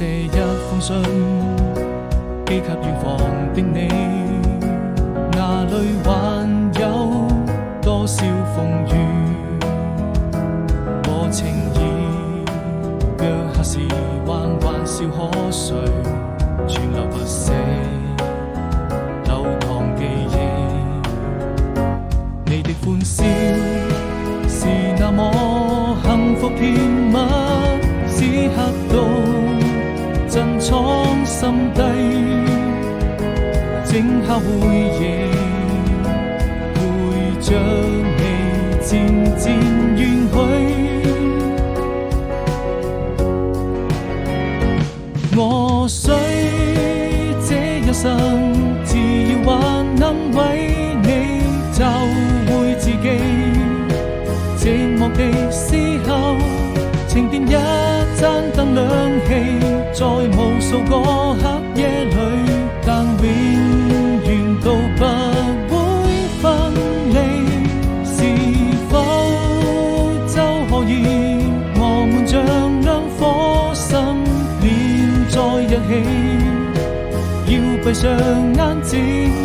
寫一封信，寄給遠方的你，哪裏還有多少風雨和情意？若下時還玩笑可睡，存留不捨流淌記憶。你的歡笑是那麼幸福甜蜜，此刻都珍藏心底，靜下回憶，陪着你漸漸遠去。我需這一生，只要還能為你找回自己。寂寞的時候，請點一盞燈亮起，在無數個黑夜裏，但永遠都不會分離。是否就可以，我們像兩顆心連在一起，要閉上眼睛。